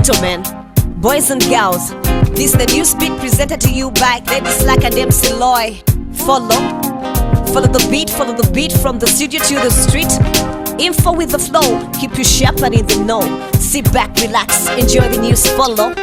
gentlemen, boys and girls, this is the news beat presented to you by Ladies Like and MC Loy. Follow the beat from the studio to the street. Info with the flow, keep you sharp and in the know. Sit back, relax, enjoy the news, follow.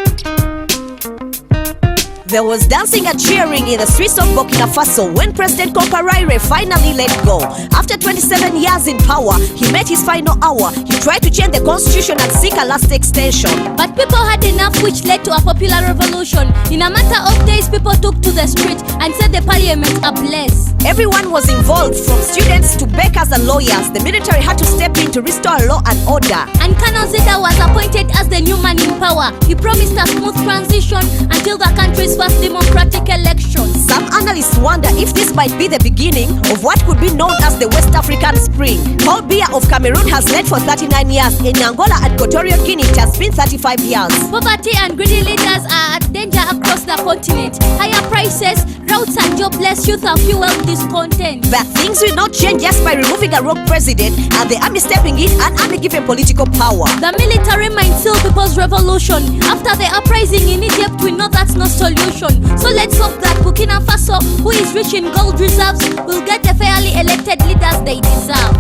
There was dancing and cheering in the streets of Burkina Faso when President Kampala finally let go. After 27 years in power, he met his final hour. He tried to change the constitution and seek a last extension. But people had enough, which led to a popular revolution. In a matter of days, people took to the street and set the parliament ablaze. Everyone was involved, from students to bakers and lawyers. The military had to step in to restore law and order. And Colonel Zeta was appointed as the new man in power. He promised a smooth transition until the country's first democratic election. Some analysts wonder if this might be the beginning of what could be known as the West African Spring. Paul Biya of Cameroon has led for 39 years. In Angola and Equatorial Guinea, it has been 35 years. Poverty and greedy leaders are at danger across the continent. Higher prices, droughts and jobless youth have fueled discontent. But things will not change just by removing a rogue president and the army stepping in and army given political power. The military might seal people's revolution. After the uprising in Egypt, we know that's no solution. So let's hope that Burkina Faso, who is rich in gold reserves, will get the fairly elected leaders they deserve.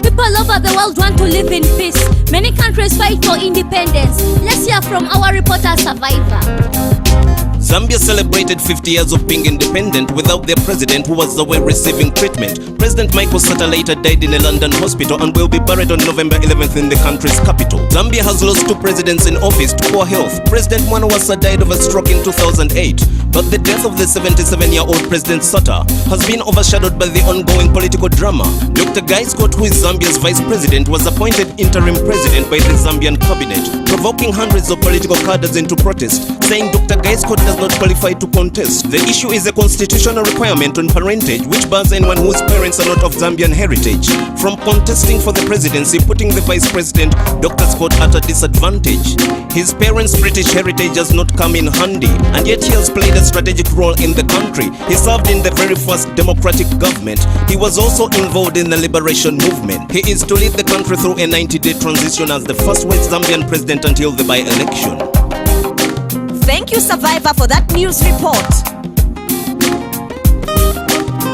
People over the world want to live in peace. Many countries fight for independence. Let's hear from our reporter Survivor. Zambia celebrated 50 years of being independent without their president, who was away receiving treatment. President Michael Sata later died in a London hospital and will be buried on November 11th in the country's capital. Zambia has lost 2 presidents in office to poor health. President Mwanawasa died of a stroke in 2008, but the death of the 77-year-old President Sata has been overshadowed by the ongoing political drama. Dr. Guy Scott, who is Zambia's vice president, was appointed interim president by the Zambian cabinet, provoking hundreds of political cadres into protest, saying Dr. Guy Scott does not qualify to contest. The issue is a constitutional requirement on parentage, which bans anyone whose parents are not of Zambian heritage from contesting for the presidency, putting the vice president, Dr. Scott, at a disadvantage. His parents' British heritage has not come in handy, and yet he has played a strategic role in the country. He served in the very first democratic government. He was also involved in the liberation movement. He is to lead the country through a 90-day transition as the first West Zambian president until the by-election. Thank you, Survivor, for that news report.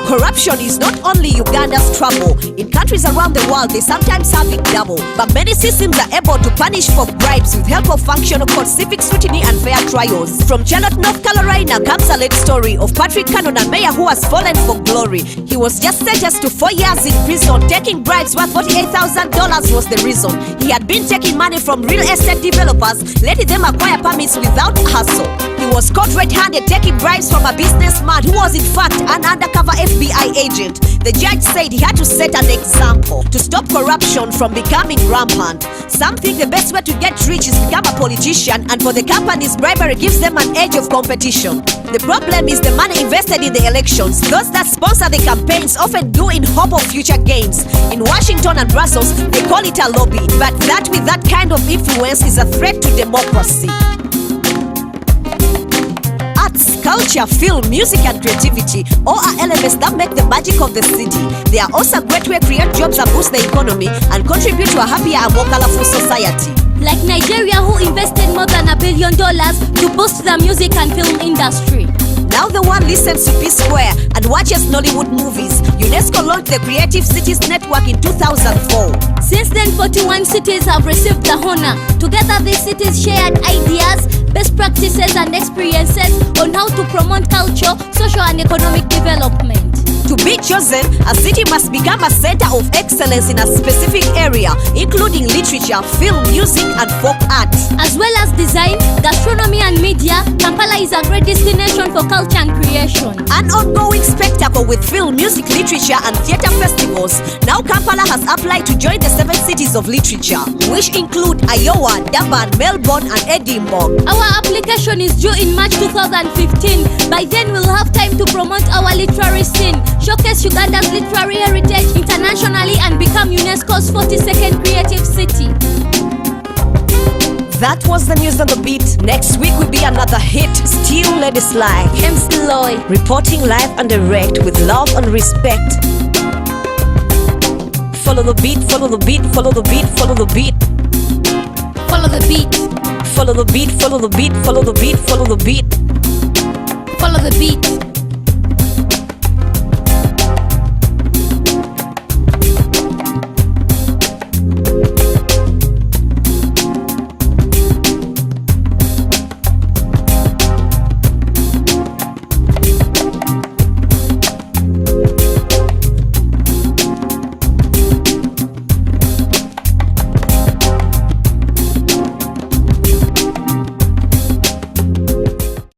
Corruption is not only Uganda's trouble. In countries around the world, they sometimes have it double. But many systems are able to punish for bribes with help of functional court, civic scrutiny and fair trials. From Charlotte, North Carolina comes a late story of Patrick a mayor who has fallen for glory. He was just sentenced to 4 years in prison. Taking bribes worth $48,000 was the reason. He had been taking money from real estate developers, letting them acquire permits without hassle. He was caught red-handed taking bribes from a businessman who was in fact an undercover FBI agent. The judge said he had to set an example to stop corruption from becoming rampant. Some think the best way to get rich is become a politician, and for the companies, bribery gives them an edge of competition. The problem is the money invested in the elections. Those that sponsor the campaigns often do in hope of future gains. In Washington and Brussels, they call it a lobby, but that with that kind of influence is a threat to democracy. Arts, culture, film, music and creativity all are elements that make the magic of the city. They are also a great way to create jobs and boost the economy and contribute to a happier and more colorful society. Like Nigeria, who invested more than $1 billion to boost the music and film industry. Now the world listens to P-Square and watches Nollywood movies. UNESCO launched the Creative Cities Network in 2004. Since then, 41 cities have received the honor. Together, these cities shared ideas, best practices and experiences on how to promote culture, social and economic development. To be chosen, a city must become a center of excellence in a specific area, including literature, film, music and folk art. As well as design, gastronomy and media, Kampala is a great destination for culture and creation. An ongoing spectacle with film, music, literature and theatre festivals. Now Kampala has applied to join the 7 cities of literature, which include Iowa, Durban, Melbourne and Edinburgh. Our application is due in March 2015. By then we'll have time to promote our literary scene, showcase Uganda's literary heritage internationally and become UNESCO's 42nd creative city. That was the news on the beat. Next week will be another hit. Still Ladies Like MC Loy, reporting live and direct with love and respect. Follow the beat, follow the beat, follow the beat, follow the beat. Follow the beat. Follow the beat, follow the beat, follow the beat, follow the beat. Follow the beat.